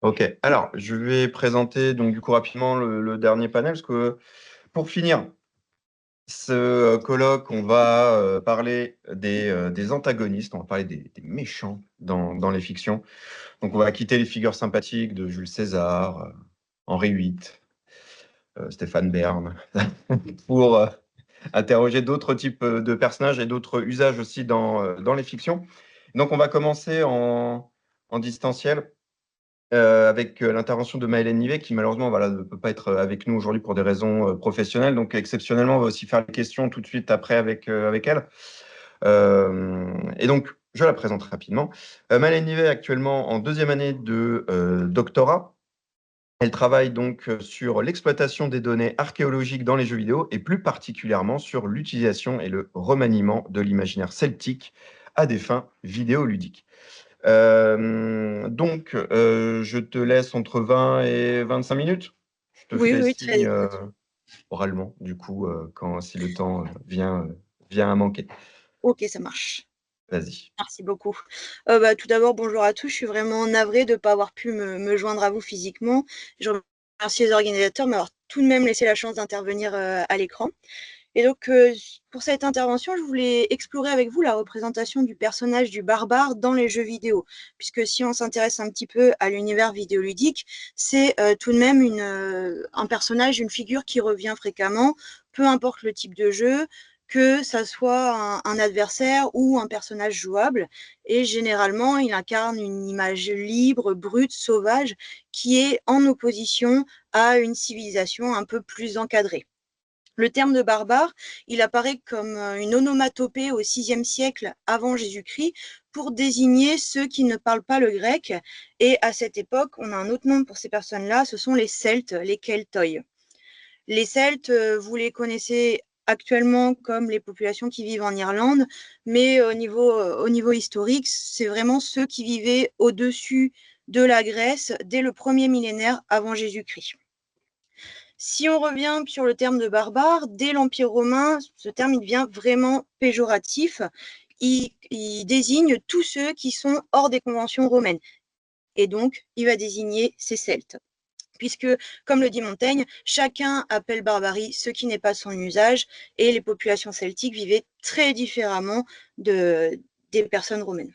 Ok, alors je vais présenter donc du coup rapidement le dernier panel, parce que pour finir ce colloque, on va parler des antagonistes, on va parler des méchants dans les fictions. Donc on va quitter les figures sympathiques de Jules César, Henri VIII, Stéphane Bern, pour interroger d'autres types de personnages et d'autres usages aussi dans les fictions. Donc on va commencer en distanciel avec l'intervention de Maëlène Nivet, qui malheureusement voilà, ne peut pas être avec nous aujourd'hui pour des raisons professionnelles. Donc exceptionnellement, on va aussi faire les questions tout de suite après avec elle. Et donc, je la présente rapidement. Maëlène Nivet est actuellement en deuxième année de doctorat. Elle travaille donc sur l'exploitation des données archéologiques dans les jeux vidéo et plus particulièrement sur l'utilisation et le remaniement de l'imaginaire celtique à des fins vidéoludiques. Donc, je te laisse entre 20 et 25 minutes. Je te Oui, fais oui, très signe bien. oralement, du coup, si le temps vient à manquer. Ok, ça marche. Vas-y. Merci beaucoup. Tout d'abord, bonjour à tous. Je suis vraiment navrée de ne pas avoir pu me joindre à vous physiquement. Je remercie les organisateurs de m'avoir tout de même laissé la chance d'intervenir à l'écran. Et donc, pour cette intervention, je voulais explorer avec vous la représentation du personnage du barbare dans les jeux vidéo. Puisque si on s'intéresse un petit peu à l'univers vidéoludique, c'est tout de même un personnage, une figure qui revient fréquemment, peu importe le type de jeu, que ça soit un adversaire ou un personnage jouable. Et généralement, il incarne une image libre, brute, sauvage, qui est en opposition à une civilisation un peu plus encadrée. Le terme de barbare, il apparaît comme une onomatopée au VIe siècle avant Jésus-Christ pour désigner ceux qui ne parlent pas le grec. Et à cette époque, on a un autre nom pour ces personnes-là, ce sont les Celtes, les Keltoi. Les Celtes, vous les connaissez actuellement comme les populations qui vivent en Irlande, mais au niveau historique, c'est vraiment ceux qui vivaient au-dessus de la Grèce dès le premier millénaire avant Jésus-Christ. Si on revient sur le terme de barbare, dès l'Empire romain, ce terme il devient vraiment péjoratif. Il désigne tous ceux qui sont hors des conventions romaines. Et donc, il va désigner ces Celtes. Puisque, comme le dit Montaigne, chacun appelle barbarie ce qui n'est pas son usage, et les populations celtiques vivaient très différemment des personnes romaines.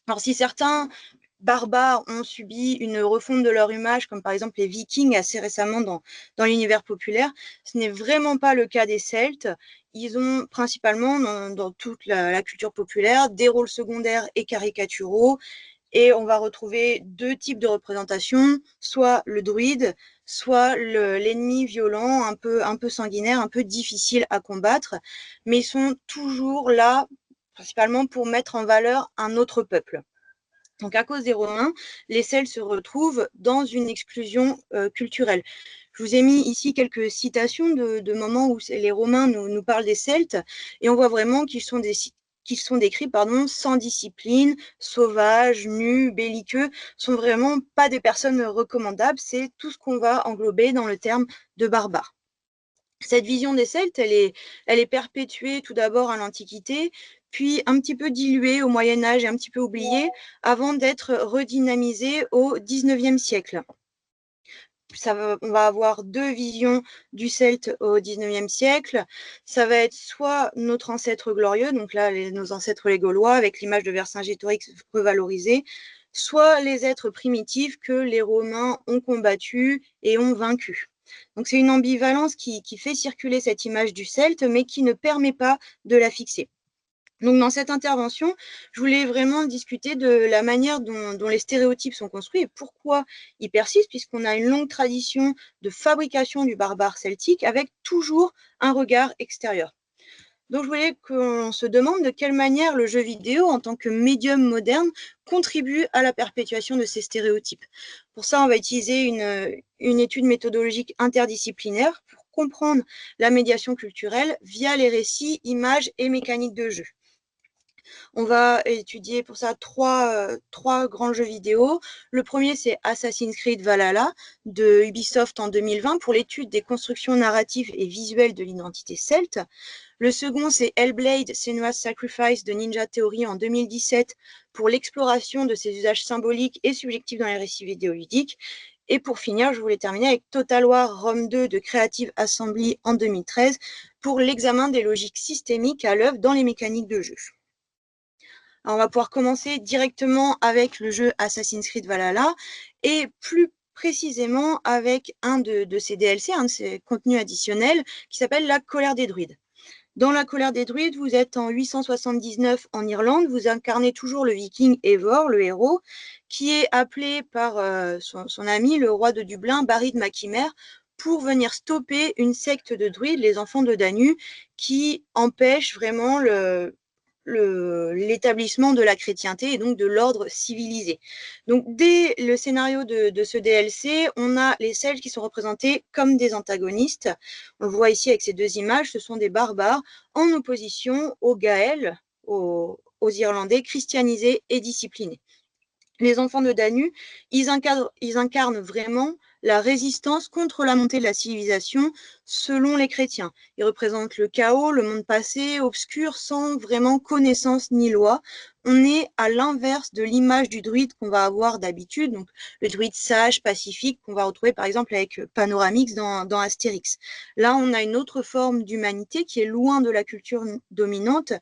Alors, si certains barbares ont subi une refonte de leur image, comme par exemple les Vikings assez récemment dans l'univers populaire, ce n'est vraiment pas le cas des Celtes. Ils ont principalement, dans toute la culture populaire, des rôles secondaires et caricaturaux, et on va retrouver deux types de représentations, soit le druide, soit l'ennemi violent, un peu sanguinaire, un peu difficile à combattre, mais ils sont toujours là, principalement pour mettre en valeur un autre peuple. Donc, à cause des Romains, les Celtes se retrouvent dans une exclusion culturelle. Je vous ai mis ici quelques citations de moments où les Romains nous parlent des Celtes, et on voit vraiment qu'ils sont décrits sans discipline, sauvages, nus, belliqueux, sont vraiment pas des personnes recommandables. C'est tout ce qu'on va englober dans le terme de barbare. Cette vision des Celtes, elle est perpétuée tout d'abord à l'Antiquité, puis un petit peu diluée au Moyen-Âge et un petit peu oubliée, avant d'être redynamisée au XIXe siècle. On va avoir deux visions du Celte au XIXe siècle. Ça va être soit notre ancêtre glorieux, donc là, nos ancêtres les Gaulois, avec l'image de Vercingétorix revalorisée, soit les êtres primitifs que les Romains ont combattus et ont vaincus. Donc c'est une ambivalence qui fait circuler cette image du Celte, mais qui ne permet pas de la fixer. Donc dans cette intervention, je voulais vraiment discuter de la manière dont les stéréotypes sont construits et pourquoi ils persistent, puisqu'on a une longue tradition de fabrication du barbare celtique avec toujours un regard extérieur. Donc je voulais qu'on se demande de quelle manière le jeu vidéo, en tant que médium moderne, contribue à la perpétuation de ces stéréotypes. Pour ça, on va utiliser une étude méthodologique interdisciplinaire pour comprendre la médiation culturelle via les récits, images et mécaniques de jeu. On va étudier pour ça trois grands jeux vidéo. Le premier, c'est Assassin's Creed Valhalla de Ubisoft en 2020 pour l'étude des constructions narratives et visuelles de l'identité celte. Le second, c'est Hellblade Senua's Sacrifice de Ninja Theory en 2017 pour l'exploration de ses usages symboliques et subjectifs dans les récits vidéoludiques. Et pour finir, je voulais terminer avec Total War Rome 2 de Creative Assembly en 2013 pour l'examen des logiques systémiques à l'œuvre dans les mécaniques de jeu. Alors, on va pouvoir commencer directement avec le jeu Assassin's Creed Valhalla et plus précisément avec un de ses DLC, un de ses contenus additionnels qui s'appelle la colère des druides. Dans la colère des druides, vous êtes en 879 en Irlande, vous incarnez toujours le viking Eivor, le héros, qui est appelé par son ami, le roi de Dublin, Barry de Macymer, pour venir stopper une secte de druides, les enfants de Danu, qui empêche vraiment l'établissement de la chrétienté et donc de l'ordre civilisé. Donc dès le scénario de ce DLC, on a les Celtes qui sont représentés comme des antagonistes. On le voit ici avec ces deux images, ce sont des barbares en opposition aux Gaëls, aux Irlandais christianisés et disciplinés. Les enfants de Danu, ils incarnent vraiment la résistance contre la montée de la civilisation selon les chrétiens. Ils représentent le chaos, le monde passé, obscur, sans vraiment connaissance ni loi. On est à l'inverse de l'image du druide qu'on va avoir d'habitude, donc le druide sage, pacifique, qu'on va retrouver par exemple avec Panoramix dans Astérix. Là, on a une autre forme d'humanité qui est loin de la culture dominante,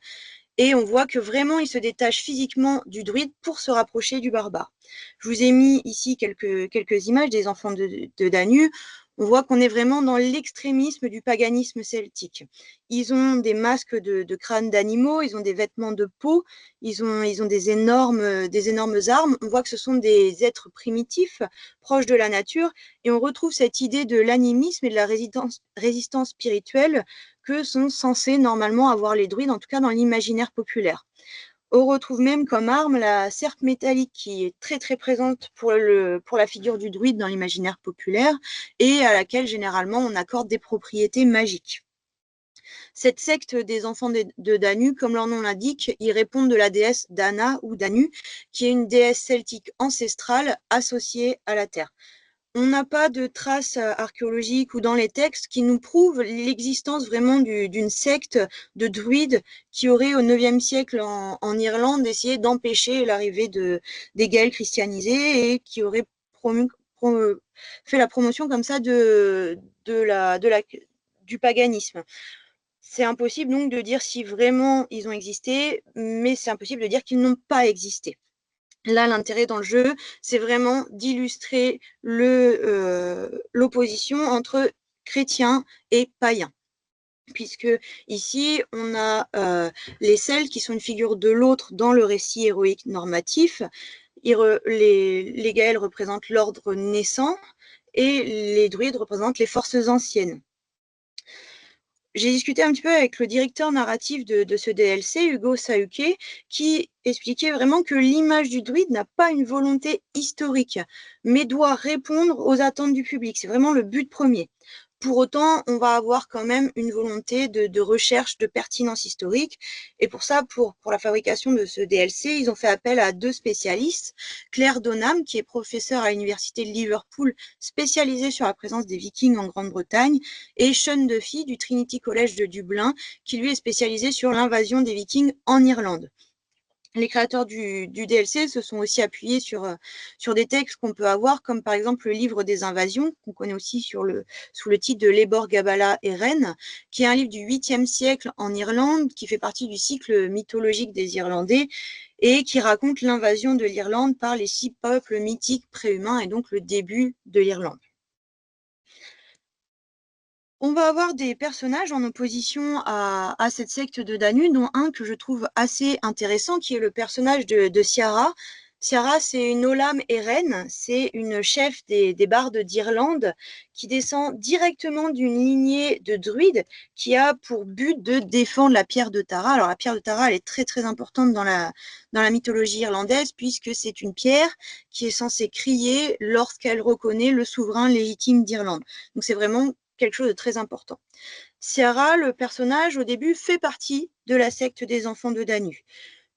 et on voit que vraiment, il se détache physiquement du druide pour se rapprocher du barbare. Je vous ai mis ici quelques images des enfants de Danu. On voit qu'on est vraiment dans l'extrémisme du paganisme celtique. Ils ont des masques de crânes d'animaux, ils ont des vêtements de peau, ils ont des énormes armes. On voit que ce sont des êtres primitifs, proches de la nature, et on retrouve cette idée de l'animisme et de la résistance spirituelle que sont censés normalement avoir les druides, en tout cas dans l'imaginaire populaire. On retrouve même comme arme la serpe métallique qui est très très présente pour la figure du druide dans l'imaginaire populaire et à laquelle généralement on accorde des propriétés magiques. Cette secte des enfants de Danu, comme leur nom l'indique, ils répondent de la déesse Dana ou Danu, qui est une déesse celtique ancestrale associée à la terre. On n'a pas de traces archéologiques ou dans les textes qui nous prouvent l'existence vraiment d'une secte de druides qui aurait au IXe siècle en Irlande essayé d'empêcher l'arrivée des Gaëls christianisés et qui aurait fait la promotion comme ça du paganisme. C'est impossible donc de dire si vraiment ils ont existé, mais c'est impossible de dire qu'ils n'ont pas existé. Là, l'intérêt dans le jeu, c'est vraiment d'illustrer l'opposition entre chrétiens et païens. Puisque ici, on a les Celtes qui sont une figure de l'autre dans le récit héroïque normatif. Les Gaëls représentent l'ordre naissant et les druides représentent les forces anciennes. J'ai discuté un petit peu avec le directeur narratif de ce DLC, Hugo Sauquet, qui expliquait vraiment que l'image du druide n'a pas une volonté historique, mais doit répondre aux attentes du public. C'est vraiment le but premier. Pour autant, on va avoir quand même une volonté de recherche de pertinence historique. Et pour ça, pour la fabrication de ce DLC, ils ont fait appel à deux spécialistes. Claire Donham, qui est professeure à l'université de Liverpool, spécialisée sur la présence des Vikings en Grande-Bretagne, et Sean Duffy du Trinity College de Dublin, qui lui est spécialisé sur l'invasion des Vikings en Irlande. Les créateurs du DLC se sont aussi appuyés sur des textes qu'on peut avoir, comme par exemple le livre des invasions, qu'on connaît aussi sous le titre de Lebor Gabála et Rennes, qui est un livre du 8e siècle en Irlande, qui fait partie du cycle mythologique des Irlandais, et qui raconte l'invasion de l'Irlande par les 6 peuples mythiques préhumains, et donc le début de l'Irlande. On va avoir des personnages en opposition à cette secte de Danu, dont un que je trouve assez intéressant, qui est le personnage de Ciara. Ciara, c'est une Olam Eren, c'est une chef des bardes d'Irlande qui descend directement d'une lignée de druides qui a pour but de défendre la pierre de Tara. Alors la pierre de Tara, elle est très très importante dans la mythologie irlandaise puisque c'est une pierre qui est censée crier lorsqu'elle reconnaît le souverain légitime d'Irlande. Donc c'est vraiment quelque chose de très important. Ciara, le personnage, au début, fait partie de la secte des enfants de Danu.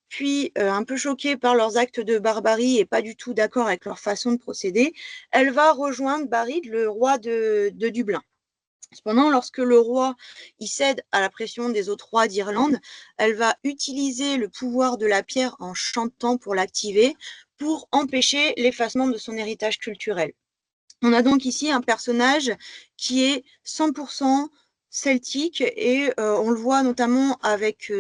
puis un peu choquée par leurs actes de barbarie et pas du tout d'accord avec leur façon de procéder, elle va rejoindre Baride, le roi de Dublin. Cependant, lorsque le roi y cède à la pression des autres rois d'Irlande, elle va utiliser le pouvoir de la pierre en chantant pour l'activer, pour empêcher l'effacement de son héritage culturel. On a donc ici un personnage qui est 100% celtique et on le voit notamment avec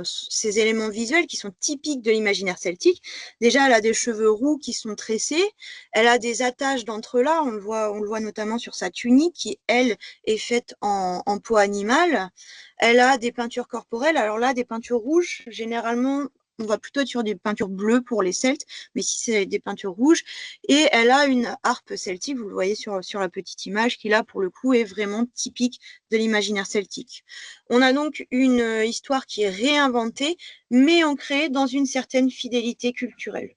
ses éléments visuels qui sont typiques de l'imaginaire celtique. Déjà, elle a des cheveux roux qui sont tressés, elle a des attaches d'entrelacs, on le voit notamment sur sa tunique qui, elle, est faite en peau animale. Elle a des peintures corporelles, alors là, des peintures rouges, généralement, on va plutôt être sur des peintures bleues pour les Celtes, mais si c'est des peintures rouges. Et elle a une harpe celtique, vous le voyez sur la petite image, qui là, pour le coup, est vraiment typique de l'imaginaire celtique. On a donc une histoire qui est réinventée, mais ancrée dans une certaine fidélité culturelle.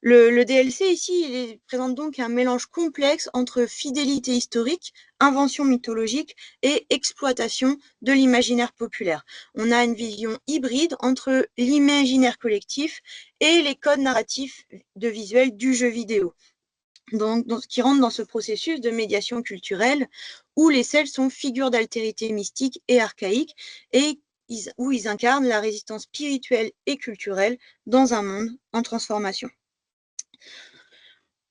Le DLC ici, il présente donc un mélange complexe entre fidélité historique, invention mythologique et exploitation de l'imaginaire populaire. On a une vision hybride entre l'imaginaire collectif et les codes narratifs de visuel du jeu vidéo. Donc, qui rentre dans ce processus de médiation culturelle où les Celtes sont figures d'altérité mystique et archaïque et où ils incarnent la résistance spirituelle et culturelle dans un monde en transformation.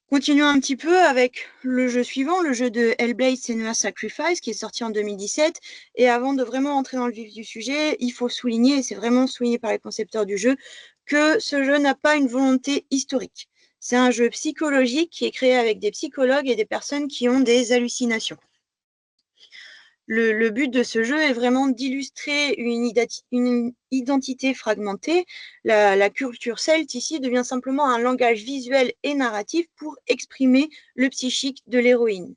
Continuons un petit peu avec le jeu suivant, le jeu de Hellblade Senua's Sacrifice, qui est sorti en 2017. Et avant de vraiment entrer dans le vif du sujet, il faut souligner, et c'est vraiment souligné par les concepteurs du jeu, que ce jeu n'a pas une volonté historique. C'est un jeu psychologique qui est créé avec des psychologues et des personnes qui ont des hallucinations. Le but de ce jeu est vraiment d'illustrer une identité fragmentée. La culture celte ici devient simplement un langage visuel et narratif pour exprimer le psychique de l'héroïne.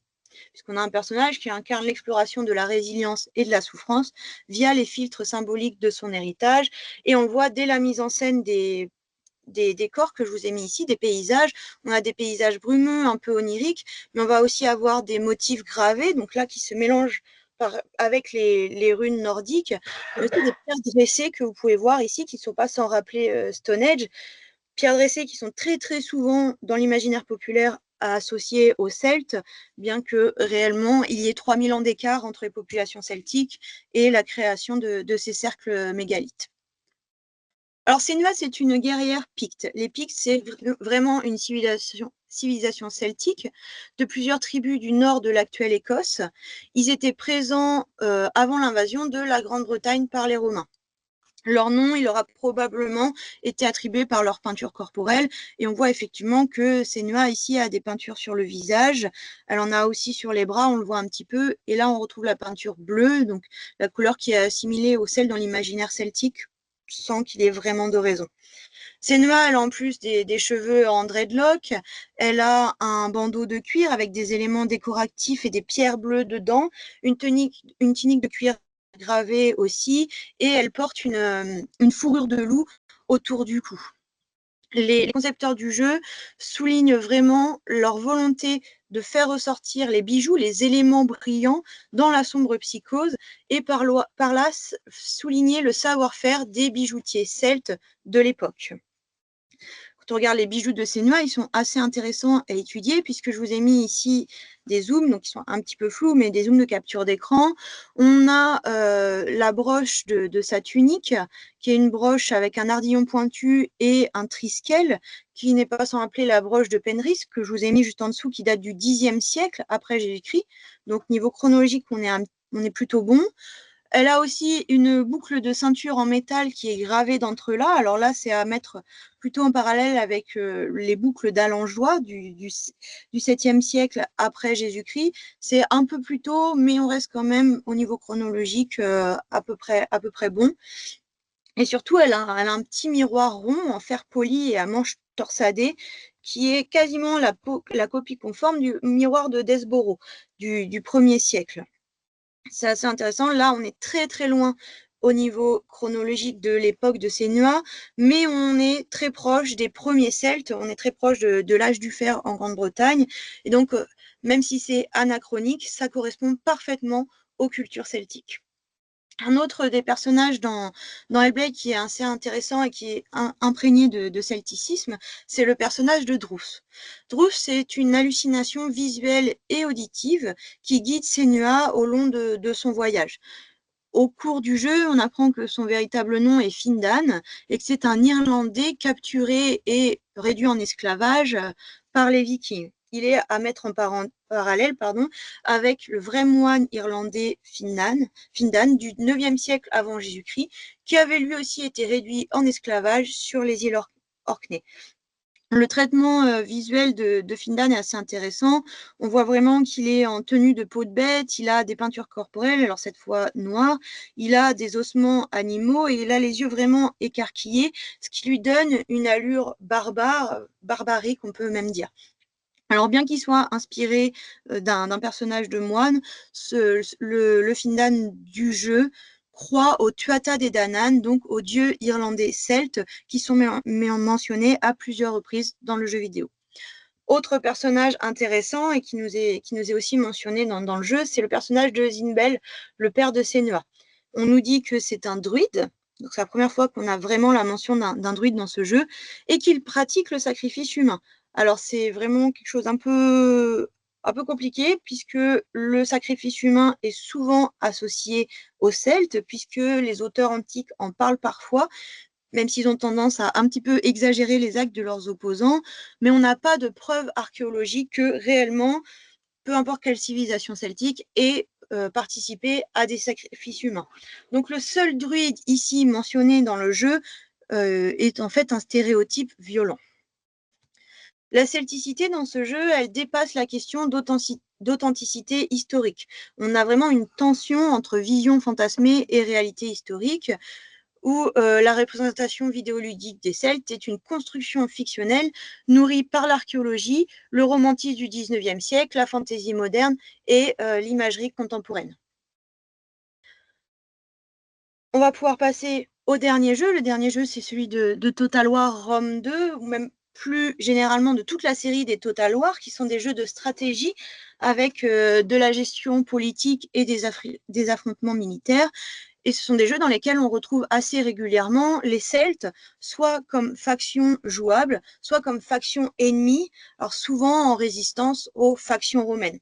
Puisqu'on a un personnage qui incarne l'exploration de la résilience et de la souffrance via les filtres symboliques de son héritage. Et on le voit dès la mise en scène des décors que je vous ai mis ici, des paysages. On a des paysages brumeux, un peu oniriques, mais on va aussi avoir des motifs gravés, donc là qui se mélangent avec les runes nordiques. Il y a aussi des pierres dressées que vous pouvez voir ici, qui ne sont pas sans rappeler Stonehenge. Pierres dressées qui sont très très souvent dans l'imaginaire populaire associées aux Celtes, bien que réellement il y ait 3000 ans d'écart entre les populations celtiques et la création de ces cercles mégalithes. Alors, Senua, c'est une guerrière picte. Les Pictes, c'est vraiment une civilisation celtique de plusieurs tribus du nord de l'actuelle Écosse. Ils étaient présents avant l'invasion de la Grande-Bretagne par les Romains. Leur nom, il aura probablement été attribué par leur peinture corporelle. Et on voit effectivement que Senua, ici, a des peintures sur le visage. Elle en a aussi sur les bras, on le voit un petit peu. Et là, on retrouve la peinture bleue, donc la couleur qui est assimilée au sel dans l'imaginaire celtique, sans qu'il ait vraiment de raison. Senua, elle a en plus des cheveux en dreadlock, elle a un bandeau de cuir avec des éléments décoratifs et des pierres bleues dedans, une tunique de cuir gravée aussi, et elle porte une fourrure de loup autour du cou. Les concepteurs du jeu soulignent vraiment leur volonté de faire ressortir les bijoux, les éléments brillants dans la sombre psychose et par là souligner le savoir-faire des bijoutiers celtes de l'époque. Quand on regarde les bijoux de Senua, ils sont assez intéressants à étudier puisque je vous ai mis ici des zooms, donc ils sont un petit peu flous, mais des zooms de capture d'écran. On a la broche de sa tunique, qui est une broche avec un ardillon pointu et un triskel, qui n'est pas sans rappeler la broche de Penrith, que je vous ai mis juste en dessous, qui date du Xe siècle après Jésus-Christ. Donc niveau chronologique, on est plutôt bon. Elle a aussi une boucle de ceinture en métal qui est gravée d'entrelacs. Alors là, c'est à mettre plutôt en parallèle avec les boucles d'Alenjoie du 7e siècle après Jésus-Christ. C'est un peu plus tôt, mais on reste quand même au niveau chronologique à peu près bon. Et surtout, elle a un petit miroir rond en fer poli et à manche torsadée qui est quasiment la copie conforme du miroir de Desborough du 1er siècle. C'est assez intéressant. Là, on est très très loin au niveau chronologique de l'époque de Senua, mais on est très proche des premiers Celtes, on est très proche de l'âge du fer en Grande-Bretagne. Et donc, même si c'est anachronique, ça correspond parfaitement aux cultures celtiques. Un autre des personnages dans Hellblade qui est assez intéressant et qui est imprégné de celticisme, c'est le personnage de Druth. Druth, c'est une hallucination visuelle et auditive qui guide Senua au long de son voyage. Au cours du jeu, on apprend que son véritable nom est Findan et que c'est un Irlandais capturé et réduit en esclavage par les Vikings. Il est à mettre en parallèle avec le vrai moine irlandais Findan du 9e siècle avant Jésus-Christ, qui avait lui aussi été réduit en esclavage sur les îles Orkney. Le traitement visuel de Findan est assez intéressant. On voit vraiment qu'il est en tenue de peau de bête, il a des peintures corporelles, alors cette fois noires, il a des ossements animaux et il a les yeux vraiment écarquillés, ce qui lui donne une allure barbarique, on peut même dire. Alors bien qu'il soit inspiré d'un personnage de moine, le Findan du jeu croit aux Tuatha Dé Danann, donc aux dieux irlandais celtes, qui sont mentionnés à plusieurs reprises dans le jeu vidéo. Autre personnage intéressant et qui nous est aussi mentionné dans le jeu, c'est le personnage de Zinbel, le père de Senua. On nous dit que c'est un druide, donc c'est la première fois qu'on a vraiment la mention d'un druide dans ce jeu, et qu'il pratique le sacrifice humain. Alors c'est vraiment quelque chose un peu compliqué, puisque le sacrifice humain est souvent associé aux Celtes, puisque les auteurs antiques en parlent parfois, même s'ils ont tendance à un petit peu exagérer les actes de leurs opposants, mais on n'a pas de preuves archéologiques que réellement, peu importe quelle civilisation celtique, ait participé à des sacrifices humains. Donc le seul druide ici mentionné dans le jeu est en fait un stéréotype violent. La celticité dans ce jeu, elle dépasse la question d'authenticité historique. On a vraiment une tension entre vision fantasmée et réalité historique, où la représentation vidéoludique des Celtes est une construction fictionnelle nourrie par l'archéologie, le romantisme du 19e siècle, la fantaisie moderne et l'imagerie contemporaine. On va pouvoir passer au dernier jeu. Le dernier jeu, c'est celui de Total War Rome 2, ou même plus généralement de toute la série des Total War, qui sont des jeux de stratégie avec de la gestion politique et des affrontements militaires. Et ce sont des jeux dans lesquels on retrouve assez régulièrement les Celtes, soit comme faction jouable, soit comme faction ennemie, alors souvent en résistance aux factions romaines.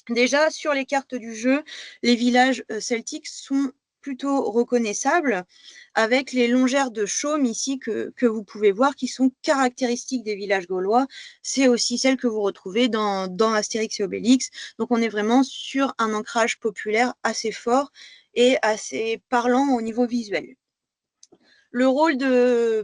Déjà, sur les cartes du jeu, les villages celtiques sont plutôt reconnaissables, avec les longères de chaume ici que vous pouvez voir, qui sont caractéristiques des villages gaulois. C'est aussi celles que vous retrouvez dans Astérix et Obélix. Donc on est vraiment sur un ancrage populaire assez fort et assez parlant au niveau visuel. Le rôle de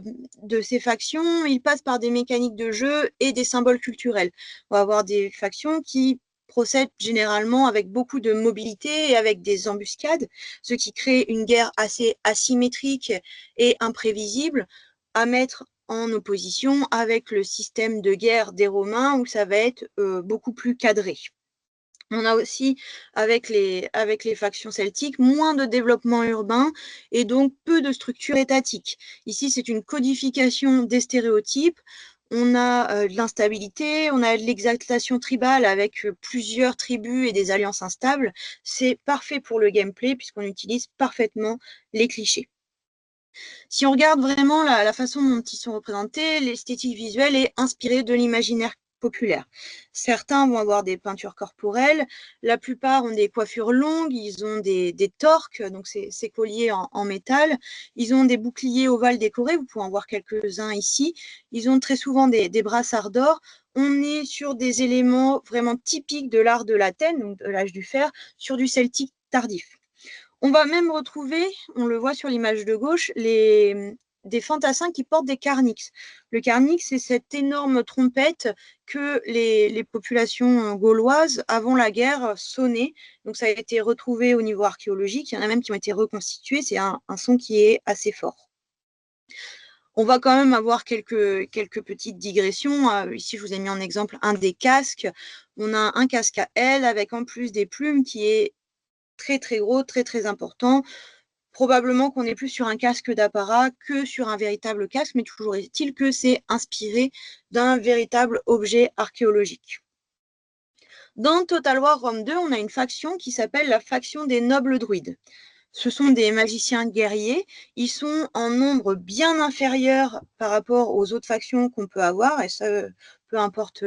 ces factions, il passe par des mécaniques de jeu et des symboles culturels. On va avoir des factions qui procèdent généralement avec beaucoup de mobilité et avec des embuscades, ce qui crée une guerre assez asymétrique et imprévisible à mettre en opposition avec le système de guerre des Romains où ça va être beaucoup plus cadré. On a aussi, avec les factions celtiques, moins de développement urbain et donc peu de structure étatique. Ici, c'est une codification des stéréotypes. On a de l'instabilité, on a de l'exaltation tribale avec plusieurs tribus et des alliances instables. C'est parfait pour le gameplay puisqu'on utilise parfaitement les clichés. Si on regarde vraiment la façon dont ils sont représentés, l'esthétique visuelle est inspirée de l'imaginaire populaire. Certains vont avoir des peintures corporelles, la plupart ont des coiffures longues, ils ont des torques, donc ces colliers en métal, ils ont des boucliers ovales décorés, vous pouvez en voir quelques-uns ici, ils ont très souvent des brassards d'or. On est sur des éléments vraiment typiques de l'art de l'Athènes, donc de l'âge du fer, sur du celtique tardif. On va même retrouver, on le voit sur l'image de gauche, des fantassins qui portent des carnyx. Le carnyx, c'est cette énorme trompette que les populations gauloises, avant la guerre, sonnaient. Donc ça a été retrouvé au niveau archéologique. Il y en a même qui ont été reconstitués. C'est un son qui est assez fort. On va quand même avoir quelques petites digressions. Ici, je vous ai mis en exemple un des casques. On a un casque à aile avec en plus des plumes qui est très très gros, très très important. Probablement qu'on est plus sur un casque d'apparat que sur un véritable casque, mais toujours est-il que c'est inspiré d'un véritable objet archéologique. Dans Total War Rome 2, on a une faction qui s'appelle la faction des nobles druides. Ce sont des magiciens guerriers. Ils sont en nombre bien inférieur par rapport aux autres factions qu'on peut avoir, et ça, peu importe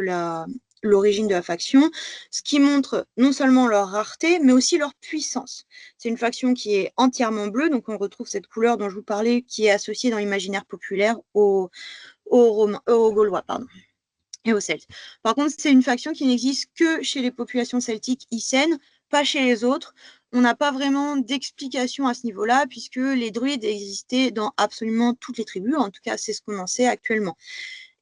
l'origine de la faction, ce qui montre non seulement leur rareté, mais aussi leur puissance. C'est une faction qui est entièrement bleue, donc on retrouve cette couleur dont je vous parlais, qui est associée dans l'imaginaire populaire aux Gaulois, pardon, et aux Celtes. Par contre, c'est une faction qui n'existe que chez les populations celtiques icènes, pas chez les autres. On n'a pas vraiment d'explication à ce niveau-là, puisque les druides existaient dans absolument toutes les tribus, en tout cas c'est ce qu'on en sait actuellement.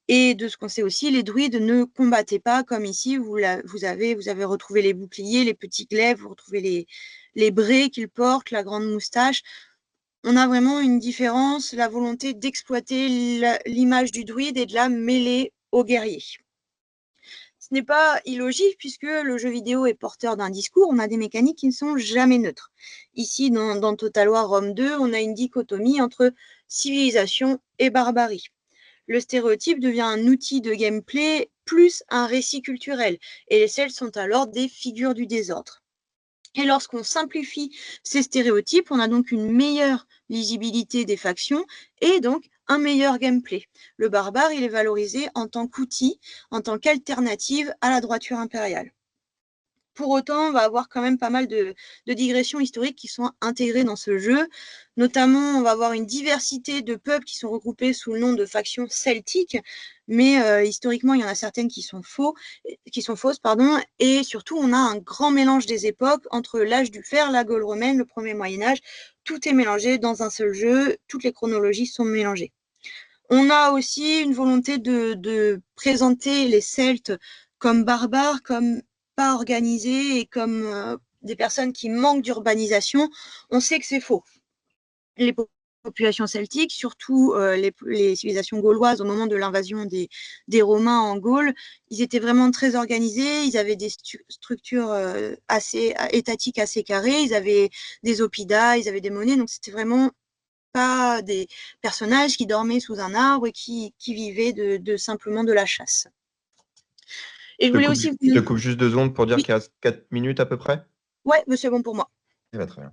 Et de ce qu'on sait aussi, les druides ne combattaient pas comme ici, vous avez retrouvé les boucliers, les petits glaives, vous retrouvez les braies qu'ils portent, la grande moustache. On a vraiment une différence, la volonté d'exploiter l'image du druide et de la mêler aux guerriers. Ce n'est pas illogique puisque le jeu vidéo est porteur d'un discours, on a des mécaniques qui ne sont jamais neutres. Ici, dans Total War Rome 2, on a une dichotomie entre civilisation et barbarie. Le stéréotype devient un outil de gameplay plus un récit culturel, et les Celtes sont alors des figures du désordre. Et lorsqu'on simplifie ces stéréotypes, on a donc une meilleure lisibilité des factions et donc un meilleur gameplay. Le barbare, il est valorisé en tant qu'outil, en tant qu'alternative à la droiture impériale. Pour autant, on va avoir quand même pas mal de digressions historiques qui sont intégrées dans ce jeu. Notamment, on va avoir une diversité de peuples qui sont regroupés sous le nom de factions celtiques, mais historiquement, il y en a certaines qui sont fausses, pardon. Et surtout, on a un grand mélange des époques entre l'âge du fer, la Gaule romaine, le premier Moyen-Âge. Tout est mélangé dans un seul jeu, toutes les chronologies sont mélangées. On a aussi une volonté de présenter les Celtes comme barbares, comme pas organisés et comme des personnes qui manquent d'urbanisation. On sait que c'est faux. Les populations celtiques, surtout les civilisations gauloises au moment de l'invasion des Romains en Gaule, ils étaient vraiment très organisés, ils avaient des structures assez étatiques, assez carrées, ils avaient des oppida, ils avaient des monnaies, donc c'était vraiment pas des personnages qui dormaient sous un arbre et qui vivaient simplement de la chasse. Et je voulais aussi... Je te coupe juste 2 secondes pour dire Oui. qu'il reste 4 minutes à peu près. Ouais, mais c'est bon pour moi. Très bien.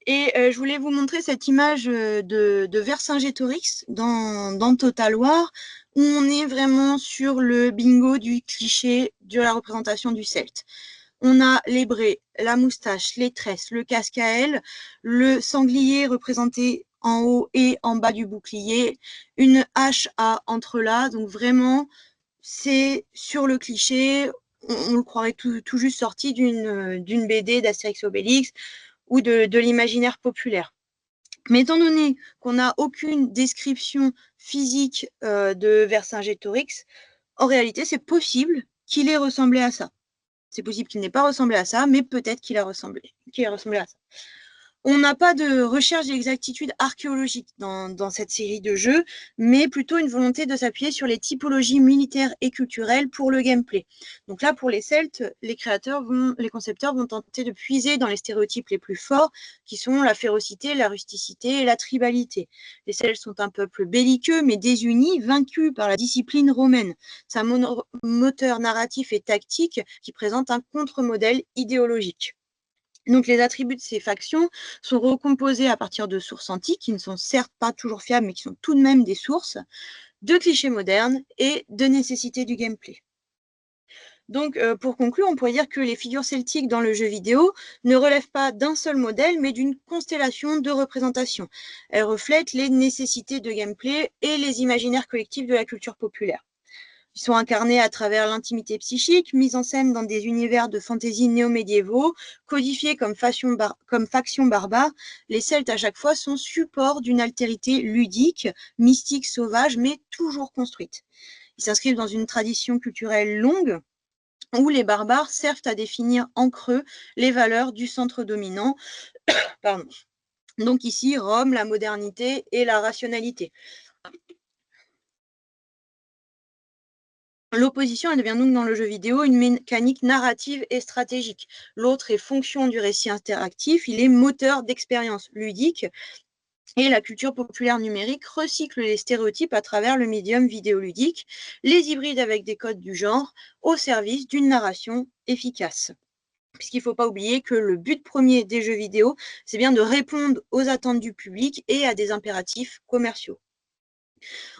Et je voulais vous montrer cette image de Vercingétorix dans Total War, où on est vraiment sur le bingo du cliché de la représentation du Celte. On a les braies, la moustache, les tresses, le casque à aile, le sanglier représenté en haut et en bas du bouclier, une hache à entrelacs, donc vraiment, c'est sur le cliché, on le croirait tout juste sorti d'une BD d'Astérix Obélix ou de l'imaginaire populaire. Mais étant donné qu'on n'a aucune description physique de Vercingétorix, en réalité, c'est possible qu'il ait ressemblé à ça. C'est possible qu'il n'ait pas ressemblé à ça, mais peut-être qu'il a ressemblé à ça. On n'a pas de recherche d'exactitude archéologique dans cette série de jeux, mais plutôt une volonté de s'appuyer sur les typologies militaires et culturelles pour le gameplay. Donc là, pour les Celtes, les concepteurs vont tenter de puiser dans les stéréotypes les plus forts, qui sont la férocité, la rusticité et la tribalité. Les Celtes sont un peuple belliqueux, mais désuni, vaincu par la discipline romaine. C'est un moteur narratif et tactique qui présente un contre-modèle idéologique. Donc, les attributs de ces factions sont recomposés à partir de sources antiques, qui ne sont certes pas toujours fiables, mais qui sont tout de même des sources, de clichés modernes et de nécessités du gameplay. Donc, pour conclure, on pourrait dire que les figures celtiques dans le jeu vidéo ne relèvent pas d'un seul modèle, mais d'une constellation de représentations. Elles reflètent les nécessités de gameplay et les imaginaires collectifs de la culture populaire. Ils sont incarnés à travers l'intimité psychique, mise en scène dans des univers de fantaisie néo-médiévaux, codifiés comme faction barbare. Les Celtes, à chaque fois, sont support d'une altérité ludique, mystique, sauvage, mais toujours construite. Ils s'inscrivent dans une tradition culturelle longue, où les barbares servent à définir en creux les valeurs du centre dominant. Pardon. Donc ici, Rome, la modernité et la rationalité. L'opposition, elle devient donc dans le jeu vidéo une mécanique narrative et stratégique. L'autre est fonction du récit interactif, il est moteur d'expérience ludique. Et la culture populaire numérique recycle les stéréotypes à travers le médium vidéoludique, les hybrides avec des codes du genre, au service d'une narration efficace. puisqu'il ne faut pas oublier que le but premier des jeux vidéo, c'est bien de répondre aux attentes du public et à des impératifs commerciaux.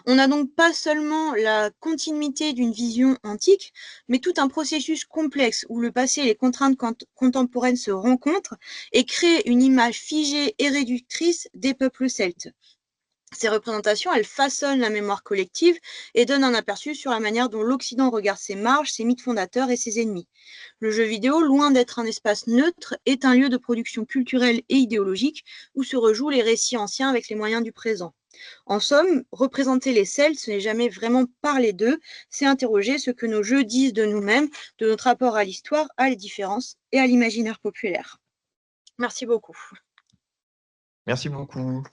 On n'a donc pas seulement la continuité d'une vision antique, mais tout un processus complexe où le passé et les contraintes contemporaines se rencontrent et créent une image figée et réductrice des peuples celtes. Ces représentations, elles façonnent la mémoire collective et donnent un aperçu sur la manière dont l'Occident regarde ses marges, ses mythes fondateurs et ses ennemis. Le jeu vidéo, loin d'être un espace neutre, est un lieu de production culturelle et idéologique où se rejouent les récits anciens avec les moyens du présent. En somme, représenter les Celtes, ce n'est jamais vraiment parler d'eux, c'est interroger ce que nos jeux disent de nous-mêmes, de notre rapport à l'histoire, à les différences et à l'imaginaire populaire. Merci beaucoup. Merci beaucoup.